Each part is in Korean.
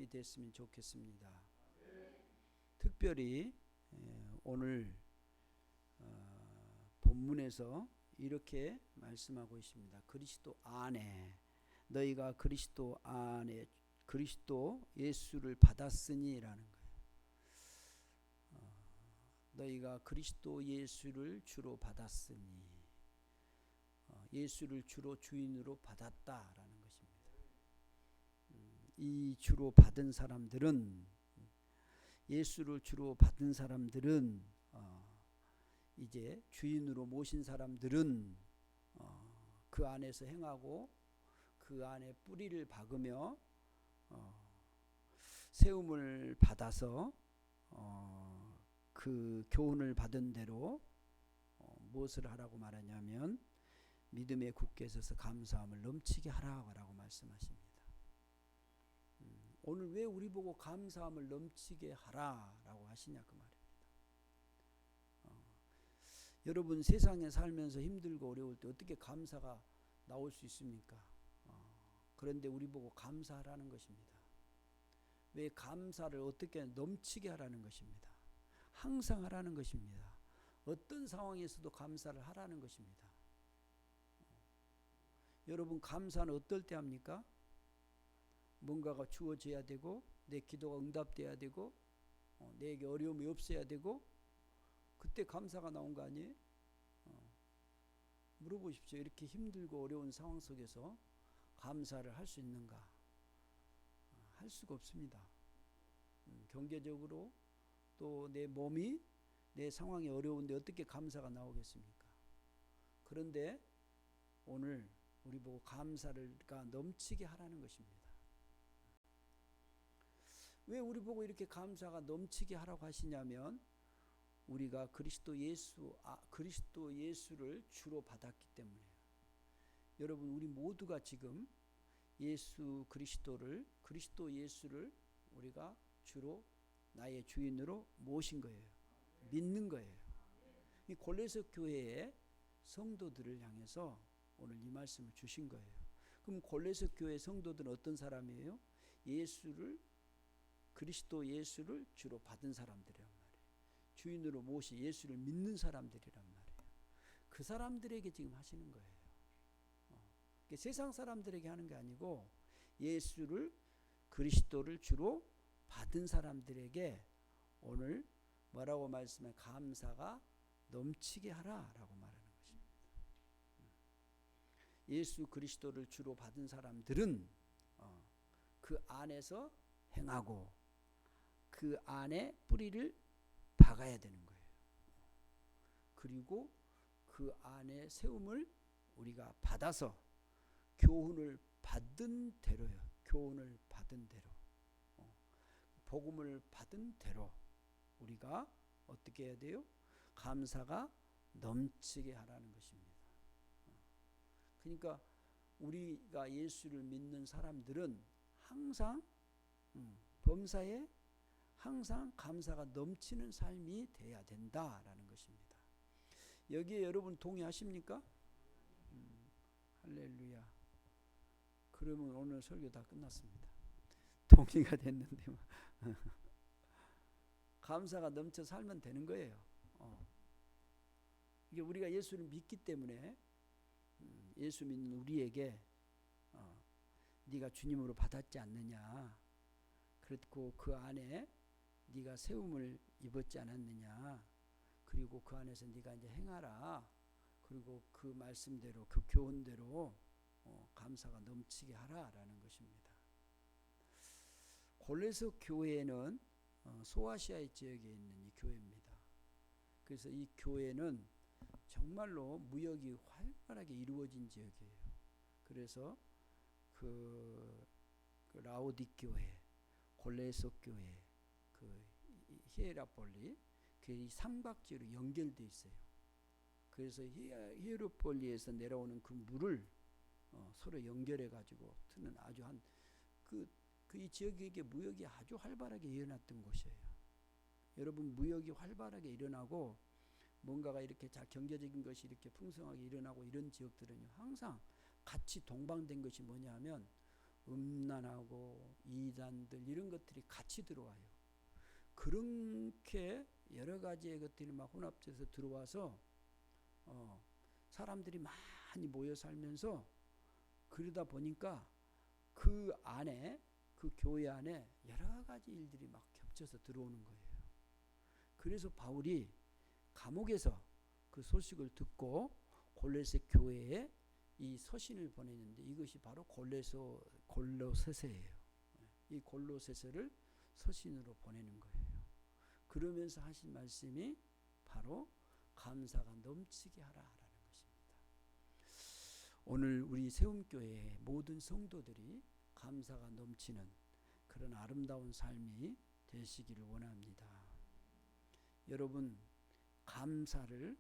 삶이 됐으면 좋겠습니다. 특별히 오늘 본문에서 이렇게 말씀하고 있습니다. 그리스도 안에 너희가 그리스도 안에 그리스도 예수를 받았으니라는 거예요. 너희가 그리스도 예수를 주로 받았으니 예수를 주로 주인으로 받았다라는 것입니다. 이 주로 받은 사람들은 예수를 주로 받은 사람들은 이제 주인으로 모신 사람들은 그 안에서 행하고 그 안에 뿌리를 박으며 세움을 받아서 그 교훈을 받은 대로 무엇을 하라고 말하냐면 믿음에 굳게 서서 감사함을 넘치게 하라고 말씀하십니다. 오늘 왜 우리 보고 감사함을 넘치게 하라라고 하시냐 그 말입니다. 여러분 세상에 살면서 힘들고 어려울 때 어떻게 감사가 나올 수 있습니까? 그런데 우리 보고 감사하라는 것입니다. 왜 감사를 어떻게 넘치게 하라는 것입니다. 항상 하라는 것입니다. 어떤 상황에서도 감사를 하라는 것입니다. 여러분 감사는 어떨 때 합니까? 뭔가가 주어져야 되고 내 기도가 응답돼야 되고 내게 어려움이 없어야 되고 그때 감사가 나온 거 아니에요? 물어보십시오. 이렇게 힘들고 어려운 상황 속에서 감사를 할 수 있는가? 할 수가 없습니다. 경제적으로 또 내 몸이 내 상황이 어려운데 어떻게 감사가 나오겠습니까? 그런데 오늘 우리 보고 감사가 넘치게 하라는 것입니다. 왜 우리 보고 이렇게 감사가 넘치게 하라고 하시냐면 우리가 그리스도 예수를 주로 받았기 때문에요. 여러분 우리 모두가 지금 그리스도 예수를 우리가 주로 나의 주인으로 모신 거예요. 믿는 거예요. 이 골로새 교회의 성도들을 향해서 오늘 이 말씀을 주신 거예요. 그럼 골로새 교회 성도들은 어떤 사람이에요? 그리스도 예수를 주로 받은 사람들이란 말이에요. 주인으로 모시 예수를 믿는 사람들이란 말이에요. 그 사람들에게 지금 하시는 거예요. 세상 사람들에게 하는 게 아니고 그리스도를 주로 받은 사람들에게 오늘 뭐라고 말씀해? 감사가 넘치게 하라라고 말하는 것입니다. 예수 그리스도를 주로 받은 사람들은 그 안에서 행하고 그 안에 뿌리를 박아야 되는 거예요. 그리고 그 안에 세움을 우리가 받아서 교훈을 받은 대로요. 교훈을 받은 대로 복음을 받은 대로 우리가 어떻게 해야 돼요? 감사가 넘치게 하라는 것입니다. 그러니까 우리가 예수를 믿는 사람들은 항상 범사에 항상 감사가 넘치는 삶이 돼야 된다라는 것입니다. 여기에 여러분 동의하십니까? 할렐루야. 그러면 오늘 설교 다 끝났습니다. 동의가 됐는데 감사가 넘쳐 살면 되는 거예요. 이게 우리가 예수를 믿기 때문에 예수 믿는 우리에게 네가 주님으로 받았지 않느냐, 그리고 그 안에 네가 세움을 입었지 않았느냐, 그리고 그 안에서 네가 이제 행하라, 그리고 그 말씀대로 그 교훈대로 감사가 넘치게 하라라는 것입니다. 골로새 교회는 소아시아의 지역에 있는 이 교회입니다. 그래서 이 교회는 정말로 무역이 활발하게 이루어진 지역이에요. 그래서 그 라오디 교회, 골로새 교회, 그 히에라폴리, 그 삼각지로 연결되어 있어요. 그래서 히에라폴리에서 내려오는 그 물을 서로 연결해 가지고 트는 아주 이 지역에게 무역이 아주 활발하게 일어났던 곳이에요. 여러분 무역이 활발하게 일어나고 뭔가가 이렇게 경제적인 것이 이렇게 풍성하게 일어나고 이런 지역들은요 항상 같이 동반된 것이 뭐냐 하면 음란하고 이단들 이런 것들이 같이 들어와요. 그렇게 여러 가지의 것들이 막 혼합돼서 들어와서 사람들이 많이 모여 살면서 그러다 보니까 그 안에 그 교회 안에 여러 가지 일들이 막 겹쳐서 들어오는 거예요. 그래서 바울이 감옥에서 그 소식을 듣고 골로새 교회에 이 서신을 보내는데 이것이 바로 골로새서예요. 이 골로새서를 서신으로 보내는 거예요. 그러면서 하신 말씀이 바로 감사가 넘치게 하라라는 것입니다. 오늘 우리 세움교회의 모든 성도들이 감사가 넘치는 그런 아름다운 삶이 되시기를 원합니다. 여러분, 감사를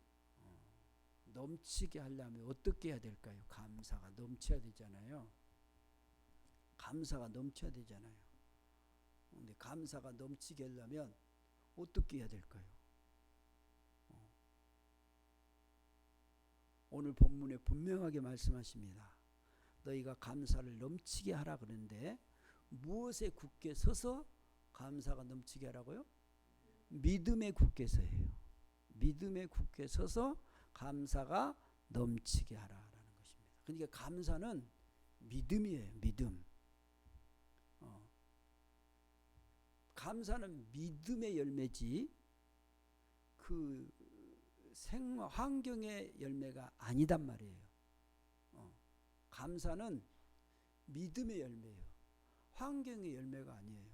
넘치게 하려면 어떻게 해야 될까요? 감사가 넘쳐야 되잖아요. 감사가 넘쳐야 되잖아요. 근데 감사가 넘치게 하려면 어떻게 해야 될까요? 오늘 본문에 분명하게 말씀하십니다. 너희가 감사를 넘치게 하라 그러는데 무엇에 굳게 서서 감사가 넘치게 하라고요? 믿음에 굳게 서예요. 믿음에 굳게 서서 감사가 넘치게 하라라는 것입니다. 그러니까 감사는 믿음이에요. 믿음. 감사는 믿음의 열매지 그 환경의 열매가 아니단 말이에요. 감사는 믿음의 열매예요. 환경의 열매가 아니에요.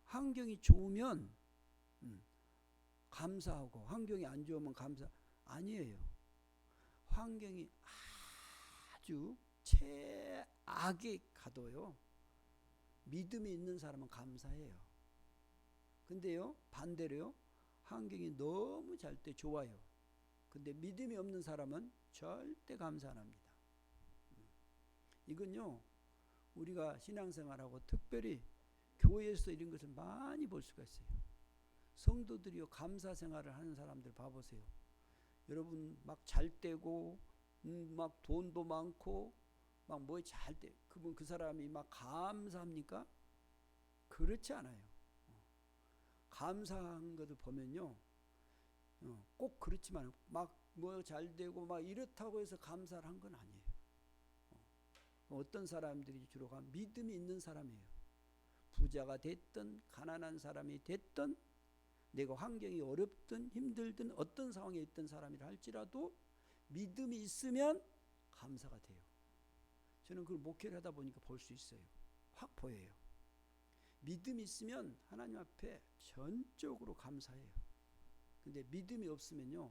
환경이 좋으면 감사하고 환경이 안 좋으면 감사 아니에요. 환경이 아주 최악에 가도요. 믿음이 있는 사람은 감사해요. 근데요, 반대로요. 환경이 너무 잘 때 좋아요. 근데 믿음이 없는 사람은 절대 감사 안 합니다. 이건요, 우리가 신앙생활하고 특별히 교회에서 이런 것을 많이 볼 수가 있어요. 성도들이요, 감사 생활을 하는 사람들 봐보세요. 여러분 막 잘 때고 막 돈도 많고 막 뭐 잘 때 그분 그 사람이 막 감사합니까? 그렇지 않아요. 감사한 것을 보면요, 꼭 그렇지만 막 뭐 잘 되고 막 이렇다고 해서 감사를 한 건 아니에요. 어떤 사람들이 주로 믿음이 있는 사람이에요. 부자가 됐든 가난한 사람이 됐든 내가 환경이 어렵든 힘들든 어떤 상황에 있던 사람이라 할지라도 믿음이 있으면 감사가 돼요. 저는 그걸 목회를 하다 보니까 볼 수 있어요. 확 보여요. 믿음이 있으면 하나님 앞에 전적으로 감사해요. 근데 믿음이 없으면요,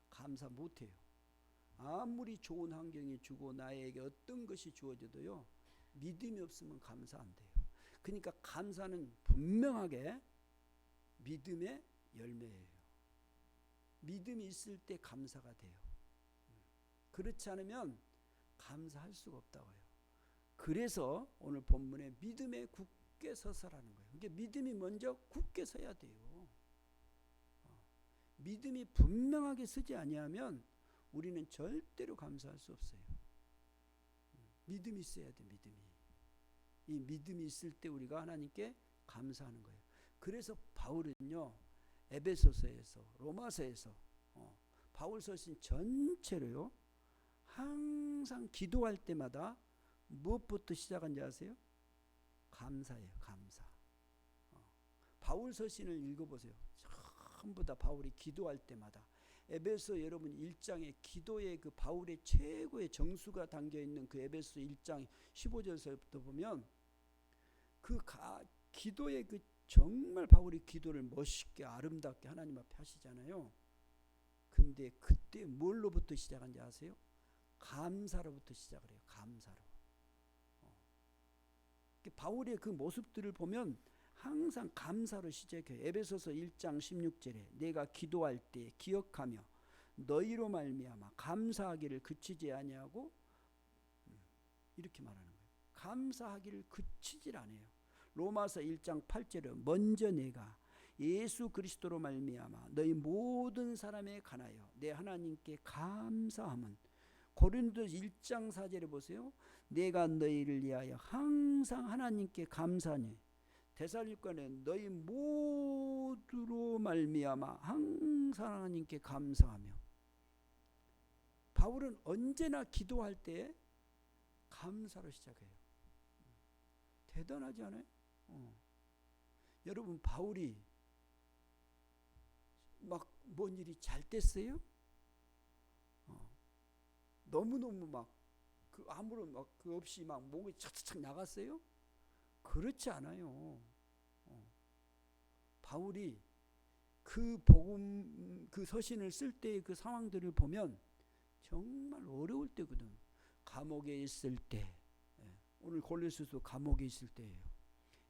감사 못해요. 아무리 좋은 환경이 주고 나에게 어떤 것이 주어져도요, 믿음이 없으면 감사 안 돼요. 그러니까 감사는 분명하게 믿음의 열매예요. 믿음이 있을 때 감사가 돼요. 그렇지 않으면 감사할 수가 없다고요. 그래서 오늘 본문에 믿음에 굳게 서서라는 거예요. 그러니까 믿음이 먼저 굳게 서야 돼요. 믿음이 분명하게 서지 아니하면 우리는 절대로 감사할 수 없어요. 믿음이 있어야 돼. 믿음이. 이 믿음이 있을 때 우리가 하나님께 감사하는 거예요. 그래서 바울은요, 에베소서에서 로마서에서 바울 서신 전체로요, 항상 기도할 때마다 무엇부터 시작한지 아세요? 감사예요. 감사. 바울 서신을 읽어보세요. 전부 다 바울이 기도할 때마다 에베소 여러분 1장에 기도의 그 바울의 최고의 정수가 담겨있는 그 에베소 1장 15절서부터 보면 그 기도의 그 정말 바울이 기도를 멋있게 아름답게 하나님 앞에 하시잖아요. 근데 그때 뭘로부터 시작한지 아세요? 감사로부터 시작을 해요. 감사로. 바울의 그 모습들을 보면 항상 감사로 시작해요. 에베소서 1장 16절에 내가 기도할 때 기억하며 너희로 말미암아 감사하기를 그치지 아니하고 이렇게 말하는 거예요. 감사하기를 그치질 않아요. 로마서 1장 8절에 먼저 내가 예수 그리스도로 말미암아 너희 모든 사람에 관하여 내 하나님께 감사함은 고린도서 1장 4절에 보세요. 내가 너희를 위하여 항상 하나님께 감사하니 데살로니가에 너희 모두로 말미암아 항상 하나님께 감사하며. 바울은 언제나 기도할 때 감사로 시작해요. 대단하지 않아요? 여러분, 바울이 막 뭔 일이 잘 됐어요? 너무너무 막 아무런 막 그 없이 막 목이 착착착 나갔어요? 그렇지 않아요. 바울이 그 복음, 그 서신을 쓸 때의 그 상황들을 보면 정말 어려울 때거든. 감옥에 있을 때, 오늘 골로새서도 감옥에 있을 때예요.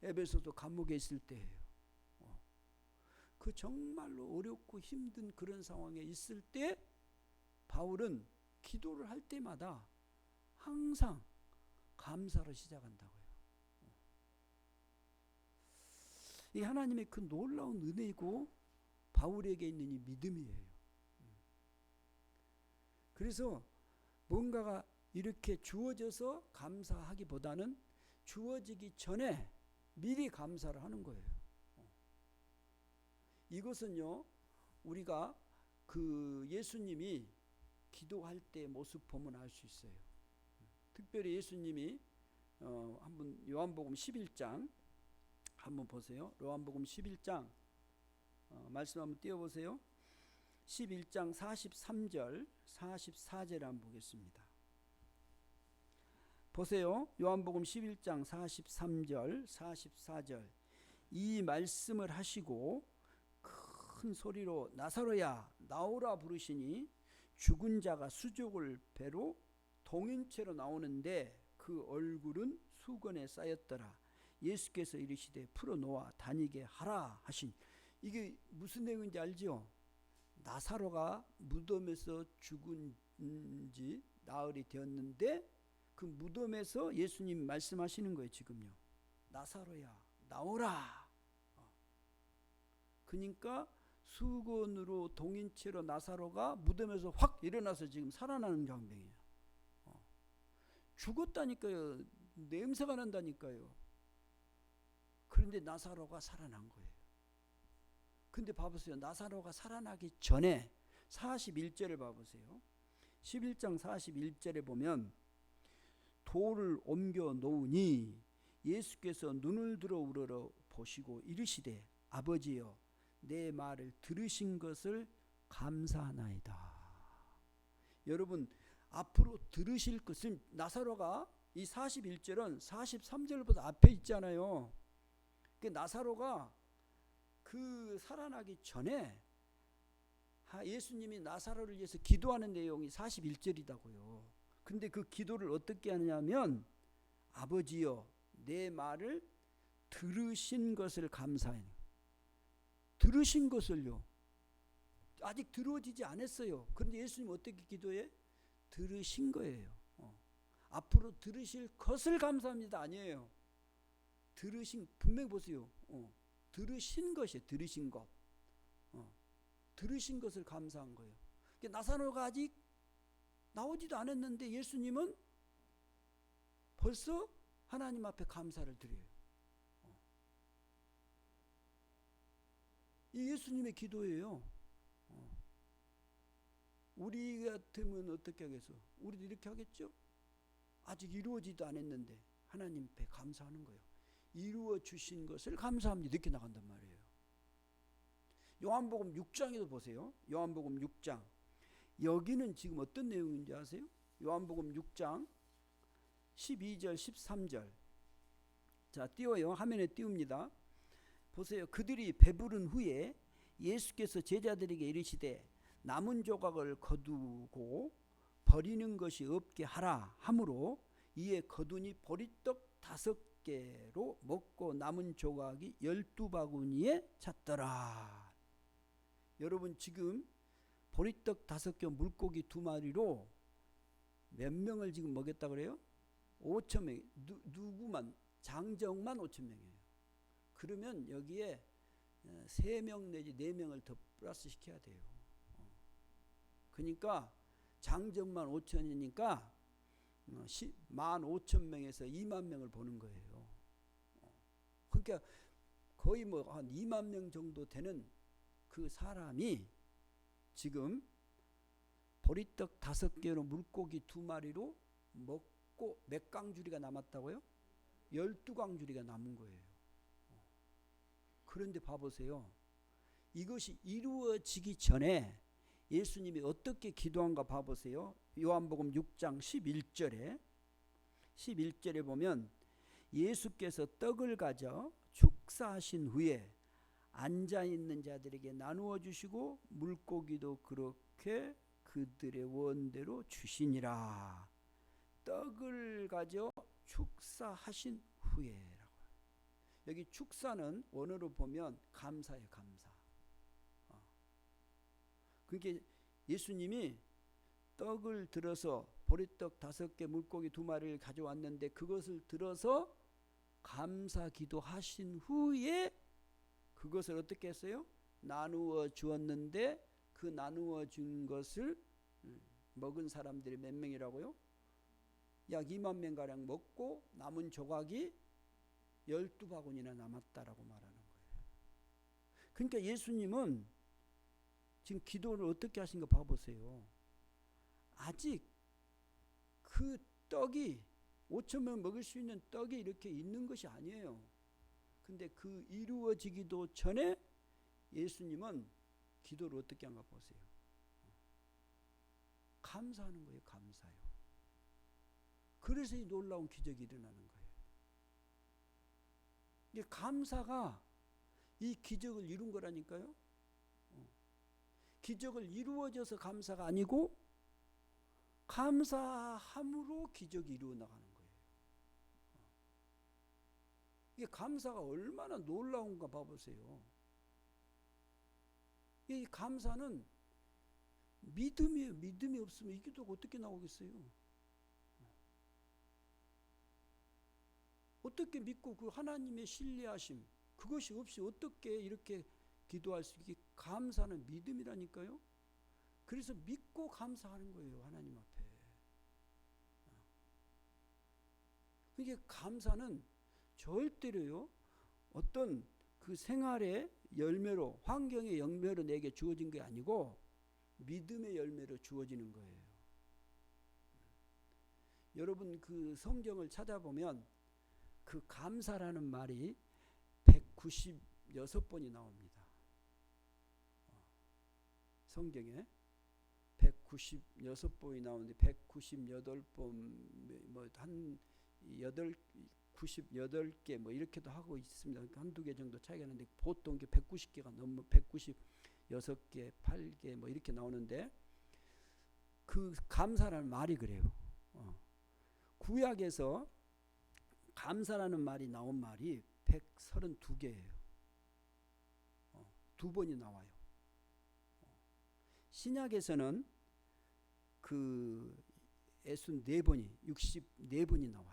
에베소도 감옥에 있을 때예요. 그 정말로 어렵고 힘든 그런 상황에 있을 때 바울은 기도를 할 때마다 항상 감사로 시작한다고요. 이 하나님의 그 놀라운 은혜이고 바울에게 있는 이 믿음이에요. 그래서 뭔가가 이렇게 주어져서 감사하기보다는 주어지기 전에 미리 감사를 하는 거예요. 이것은요, 우리가 그 예수님이 기도할 때 모습 보면 알 수 있어요. 특별히 예수님이 한번 요한복음 11장 한번 보세요. 요한복음 11장 말씀 한번 띄워보세요. 11장 43절 44절 한번 보겠습니다. 보세요. 요한복음 11장 43절 44절 이 말씀을 하시고 큰 소리로 나사로야 나오라 부르시니 죽은 자가 수족을 배로 동인체로 나오는데 그 얼굴은 수건에 쌓였더라. 예수께서 이르시되 풀어놓아 다니게 하라 하신. 이게 무슨 내용인지 알죠? 나사로가 무덤에서 죽은 지 나흘이 되었는데 그 무덤에서 예수님 말씀하시는 거예요. 지금요. 나사로야 나오라. 그러니까 수건으로 동인체로 나사로가 무덤에서 확 일어나서 지금 살아나는 장면이에요. 죽었다니까요. 냄새가 난다니까요. 그런데 나사로가 살아난 거예요. 근데 봐보세요. 나사로가 살아나기 전에 41절을 봐보세요. 11장 41절에 보면 돌을 옮겨 놓으니 예수께서 눈을 들어 우러러 보시고 이르시되 아버지여 내 말을 들으신 것을 감사하나이다. 여러분, 앞으로 들으실 것을 나사로가 이 41절은 43절보다 앞에 있잖아요. 그 나사로가 그 살아나기 전에 예수님이 나사로를 위해서 기도하는 내용이 41절이다고요. 근데 그 기도를 어떻게 하냐면 아버지여 내 말을 들으신 것을 감사해. 들으신 것을요. 아직 들어지지 않았어요. 그런데 예수님 어떻게 기도해? 들으신 거예요. 앞으로 들으실 것을 감사합니다. 아니에요. 들으신, 분명히 보세요. 들으신 것이에요. 들으신 것. 들으신 것을 감사한 거예요. 나사로가 아직 나오지도 않았는데 예수님은 벌써 하나님 앞에 감사를 드려요. 이 예수님의 기도예요. 우리 같으면 어떻게 하겠어? 우리도 이렇게 하겠죠? 아직 이루어지도 않았는데 하나님 앞에 감사하는 거예요. 이루어 주신 것을 감사합니다. 이렇게 나간단 말이에요. 요한복음 6장에도 보세요. 요한복음 6장. 여기는 지금 어떤 내용인지 아세요? 요한복음 6장 12절 13절. 자, 띄워요. 화면에 띄웁니다. 보세요. 그들이 배부른 후에 예수께서 제자들에게 이르시되 남은 조각을 거두고 버리는 것이 없게 하라 하므로 이에 거두니 보리떡 5개로 먹고 남은 조각이 12바구니에 찼더라. 여러분, 지금 보리떡 5개, 물고기 2마리로 몇 명을 지금 먹였다 그래요? 5,000명. 누구만? 장정만 5,000명이에요. 그러면 여기에 3명 내지 4명을 더 플러스 시켜야 돼요. 그러니까 장정만 5,000이니까 15,000명에서 2만 명을 보는 거예요. 그러니까 거의 뭐 한 2만 명 정도 되는 그 사람이 지금 보리떡 5개로 물고기 2마리로 먹고 몇 강주리가 남았다고요? 12강주리가 남은 거예요. 그런데 봐보세요. 이것이 이루어지기 전에 예수님이 어떻게 기도한가 봐보세요. 요한복음 6장 11절에 보면 예수께서 떡을 가져 축사하신 후에 앉아있는 자들에게 나누어 주시고 물고기도 그렇게 그들의 원대로 주시니라. 떡을 가져 축사하신 후에라고. 여기 축사는 원어로 보면 감사예요. 감사. 그러니까 예수님이 떡을 들어서 보리떡 5개 물고기 2마리를 가져왔는데 그것을 들어서 감사 기도하신 후에 그것을 어떻게 했어요? 나누어 주었는데 그 나누어 준 것을 먹은 사람들이 몇 명이라고요? 약 2만 명가량 먹고 남은 조각이 12바구니나 남았다라고 말하는 거예요. 그러니까 예수님은 지금 기도를 어떻게 하신가 봐보세요. 아직 그 떡이 5,000명 먹을 수 있는 떡이 이렇게 있는 것이 아니에요. 근데 그 이루어지기도 전에 예수님은 기도를 어떻게 한가 보세요. 감사하는 거예요. 감사요. 그래서 이 놀라운 기적이 일어나는 거예요. 이게 감사가 이 기적을 이룬 거라니까요. 기적을 이루어져서 감사가 아니고 감사함으로 기적이 이루어 나가는 거예요. 이게 감사가 얼마나 놀라운가 봐보세요. 이 감사는 믿음이에요. 믿음이 없으면 이 기도가 어떻게 나오겠어요? 어떻게 믿고 그 하나님의 신뢰하심 그것이 없이 어떻게 이렇게 기도할 수 있게. 감사는 믿음이라니까요. 그래서 믿고 감사하는 거예요. 하나님 앞에. 이게 감사는 절대로요 어떤 그 생활의 열매로 환경의 열매로 내게 주어진 게 아니고 믿음의 열매로 주어지는 거예요. 여러분 그 성경을 찾아보면 그 감사라는 말이 196번이 나옵니다. 성경에 196번이 나오는데 198번 뭐 한 98개 뭐 이렇게도 하고 있습니다. 한두 개 정도 차이가 나는데 보통 190개가 넘어 196개, 8개 뭐 이렇게 나오는데 그 감사라는 말이 그래요. 구약에서 감사라는 말이 나온 말이 132개예요. 2번이 나와요. 신약에서는 그 64번이 64번이 나와요.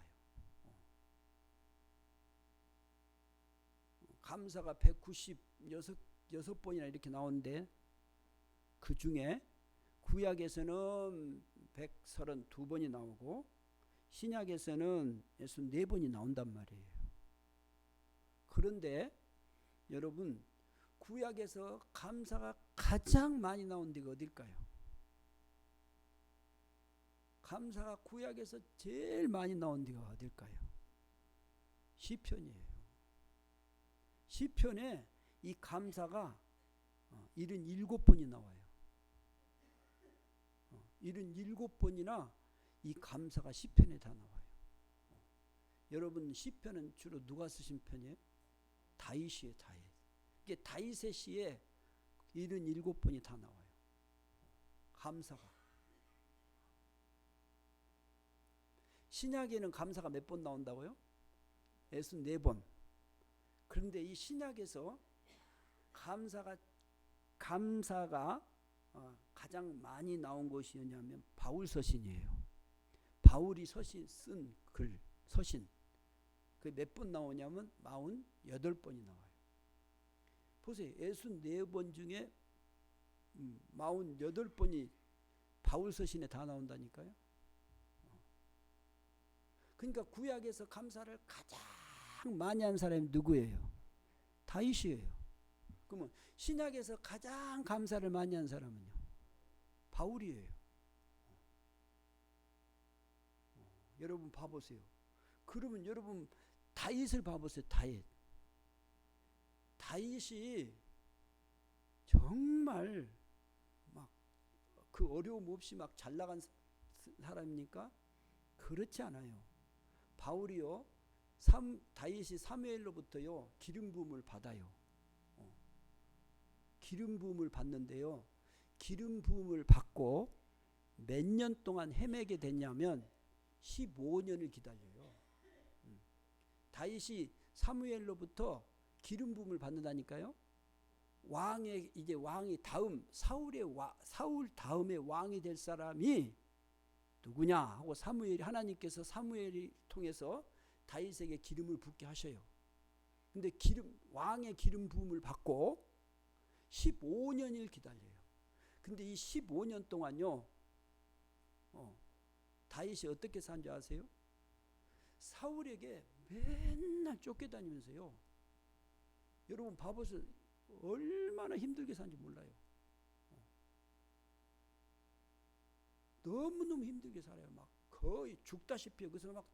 감사가 196번이나 이렇게 나오는데 그 중에 구약에서는 132번이 나오고 신약에서는 64번이 나온단 말이에요. 그런데 여러분 구약에서 감사가 가장 많이 나온 데가 어딜까요? 감사가 구약에서 제일 많이 나온 데가 어딜까요? 시편이에요. 시편에 이 감사가 77번이 나와요. 77번이나 이 감사가 시편에 다 나와요. 여러분 시편은 주로 누가 쓰신 편이에요? 다윗이에요. 다윗. 이게 다윗의 시에 77번이 다 나와요. 감사가. 신약에는 감사가 몇 번 나온다고요? 64번. 그런데 이 신약에서 감사가 가장 많이 나온 것이 뭐냐면 바울 서신이에요. 바울이 쓴 글, 서신. 그게 몇 번 나오냐면 48번이 나와요. 보세요. 64번 중에 48번이 바울 서신에 다 나온다니까요. 그러니까 구약에서 감사를 가장 많이 한 사람이 누구예요? 다윗이에요. 그러면 신약에서 가장 감사를 많이 한 사람은요? 바울이에요. 여러분 봐보세요. 그러면 여러분 다윗을 봐보세요. 다윗이 정말 막 그 어려움 없이 막 잘 나간 사람입니까? 그렇지 않아요. 바울이요, 다윗이 사무엘로부터요 기름 부음을 받아요. 기름 부음을 받는데요, 기름 부음을 받고 몇 년 동안 헤매게 됐냐면 15년을 기다려요. 다윗이 사무엘로부터 기름 부음을 받는다니까요. 이제 왕이 다음 사울 다음에 왕이 될 사람이 누구냐 하고 하나님께서 사무엘이 통해서 다윗에게 기름을 붓게 하셔요. 근데 왕의 기름 부음을 받고 15년을 기다려요. 근데 이 15년 동안요, 다윗이 어떻게 산 줄 아세요? 사울에게 맨날 쫓겨다니면서요. 여러분 봐보세요. 얼마나 힘들게 산지 몰라요. 너무너무 힘들게 살아요. 막 거의 죽다시피. 그래서 막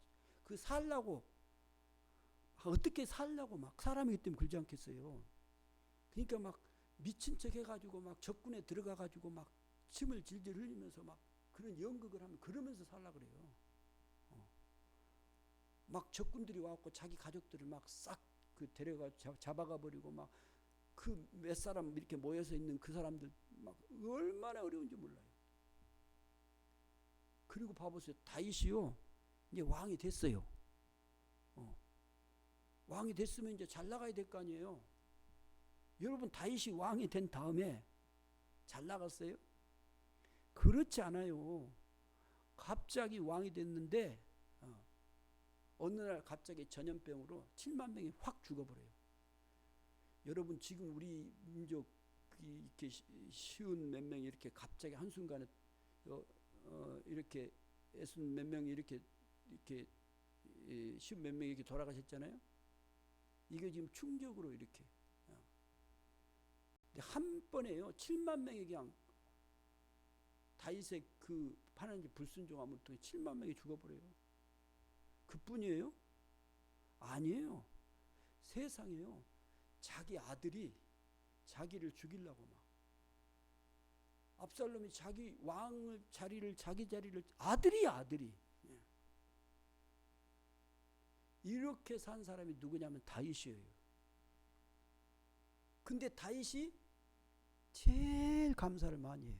살라고, 어떻게 살라고 막 사람이기 때문에 그러지 않겠어요. 그러니까 막 미친 척 해가지고 막 적군에 들어가가지고 막 침을 질질 흘리면서 막 그런 연극을 하면 그러면서 살라 그래요. 막 적군들이 와갖고 자기 가족들을 막 싹 데려가 잡아가 버리고 막 그 몇 사람 이렇게 모여서 있는 그 사람들 막 얼마나 어려운지 몰라요. 그리고 봐보세요. 다윗이요 이제 왕이 됐어요. 왕이 됐으면 이제 잘 나가야 될 거 아니에요. 여러분 다윗이 왕이 된 다음에 잘 나갔어요? 그렇지 않아요. 갑자기 왕이 됐는데 어느 날 갑자기 전염병으로 7만 명이 확 죽어버려요. 여러분 지금 우리 민족 이렇게 쉬운 몇 명이 이렇게 갑자기 한순간에 이렇게 애순 몇 명이 이렇게 쉬운 몇 명이 이렇게 돌아가셨잖아요. 이게 지금 충격으로 이렇게 한 번에요 7만 명이 그냥 다윗의 그 하나님 불순종함을 통해 7만 명이 죽어버려요. 그뿐이에요? 아니에요. 세상에요 자기 아들이 자기를 죽이려고 막 압살롬이 자기 자기 자리를 아들이 이렇게 산 사람이 누구냐면 다윗이에요. 근데 다윗이 제일 감사를 많이 해요.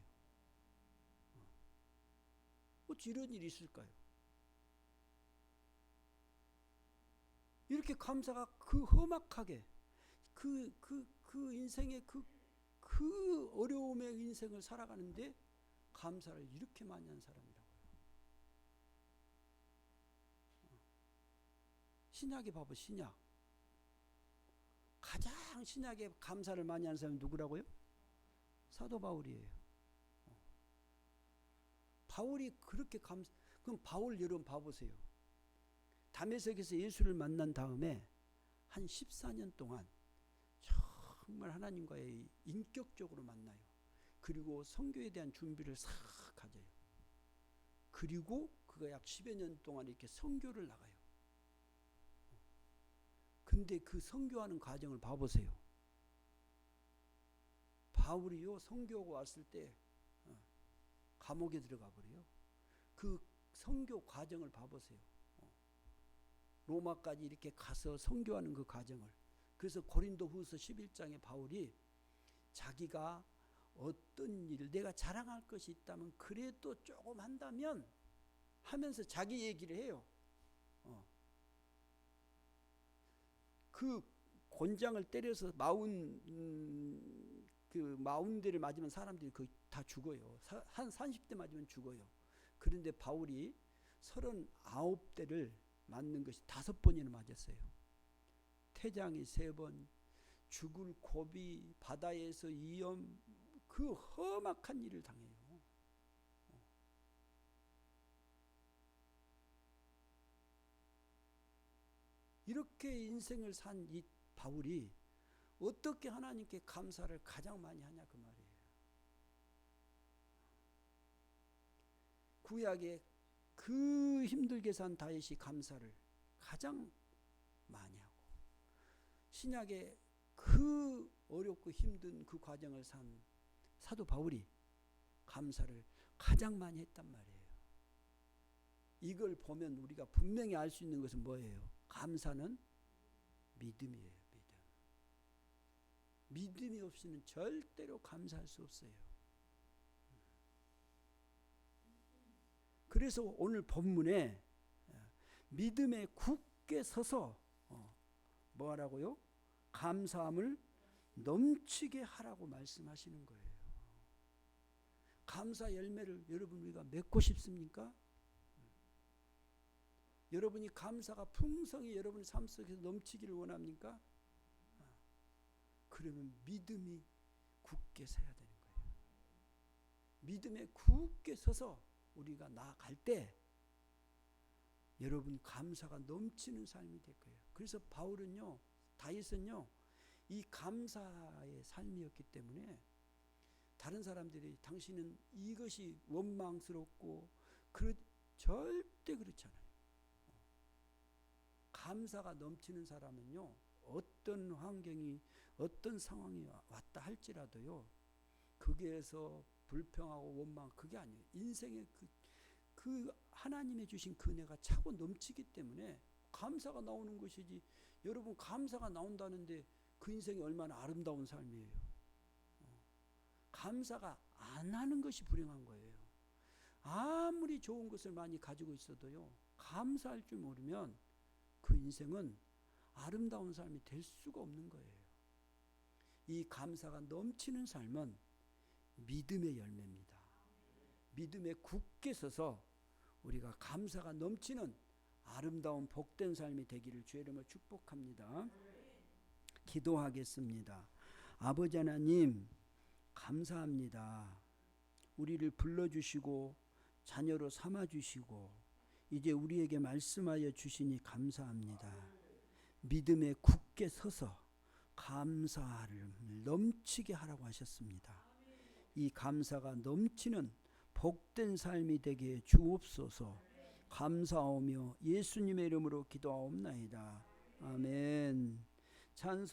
어찌 이런 일이 있을까요? 이렇게 감사가 그 험악하게 그 인생의 그 어려움의 인생을 살아가는데 감사를 이렇게 많이 한 사람이라고요. 신약에 봐봐. 신약 가장 신약에 감사를 많이 하는 사람이 누구라고요? 사도 바울이에요. 바울이 그렇게 그럼 바울 여러분 봐보세요. 다메섹에서 예수를 만난 다음에 한 14년 동안 정말 하나님과의 인격적으로 만나요. 그리고 선교에 대한 준비를 싹 가져요. 그리고 그가 약 10여 년 동안 이렇게 선교를 나가요. 근데 그 선교하는 과정을 봐보세요. 바울이요 선교하고 왔을 때 감옥에 들어가 버려요. 그 선교 과정을 봐보세요. 로마까지 이렇게 가서 선교하는 그 과정을. 그래서 고린도후서 11장에 바울이 자기가 어떤 일을 내가 자랑할 것이 있다면 그래도 조금 한다면 하면서 자기 얘기를 해요. 그 곤장을 때려서 마운대를 맞으면 사람들이 거의 다 죽어요. 한 30대 맞으면 죽어요. 그런데 바울이 39대를 맞는 것이 5번이나 맞았어요. 태장이 3번, 죽을 고비, 바다에서 위험, 그 험악한 일을 당해요. 이렇게 인생을 산 이 바울이 어떻게 하나님께 감사를 가장 많이 하냐 그 말이에요. 구약에 그 힘들게 산 다윗이 감사를 가장 많이 하고, 신약에 그 어렵고 힘든 그 과정을 산 사도 바울이 감사를 가장 많이 했단 말이에요. 이걸 보면 우리가 분명히 알 수 있는 것은 뭐예요? 감사는 믿음이에요. 믿음이 없이는 절대로 감사할 수 없어요. 그래서 오늘 본문에 믿음에 굳게 서서 뭐 하라고요? 감사함을 넘치게 하라고 말씀하시는 거예요. 감사 열매를 여러분 우리가 맺고 싶습니까? 여러분이 감사가 풍성히 여러분의 삶 속에서 넘치기를 원합니까? 그러면 믿음이 굳게 서야 되는 거예요. 믿음에 굳게 서서 우리가 나아갈 때 여러분 감사가 넘치는 삶이 될 거예요. 그래서 바울은요, 다윗은요, 이 감사의 삶이었기 때문에 다른 사람들이 당신은 이것이 원망스럽고 절대 그렇지 않아요. 감사가 넘치는 사람은요, 어떤 환경이 어떤 상황이 왔다 할지라도요, 거기에서 불평하고 원망, 그게 아니에요. 인생의 그 하나님의 주신 그 은혜가 차고 넘치기 때문에 감사가 나오는 것이지. 여러분 감사가 나온다는데 그 인생이 얼마나 아름다운 삶이에요. 감사가 안 하는 것이 불행한 거예요. 아무리 좋은 것을 많이 가지고 있어도요, 감사할 줄 모르면 그 인생은 아름다운 삶이 될 수가 없는 거예요. 이 감사가 넘치는 삶은 믿음의 열매입니다. 믿음에 굳게 서서 우리가 감사가 넘치는 아름다운 복된 삶이 되기를 주의 이름으로 축복합니다. 기도하겠습니다. 아버지 하나님, 감사합니다. 우리를 불러주시고 자녀로 삼아주시고 이제 우리에게 말씀하여 주시니 감사합니다. 믿음에 굳게 서서 감사를 넘치게 하라고 하셨습니다. 이 감사가 넘치는 복된 삶이 되게 주옵소서. 감사하며 예수님의 이름으로 기도하옵나이다. 아멘. 찬송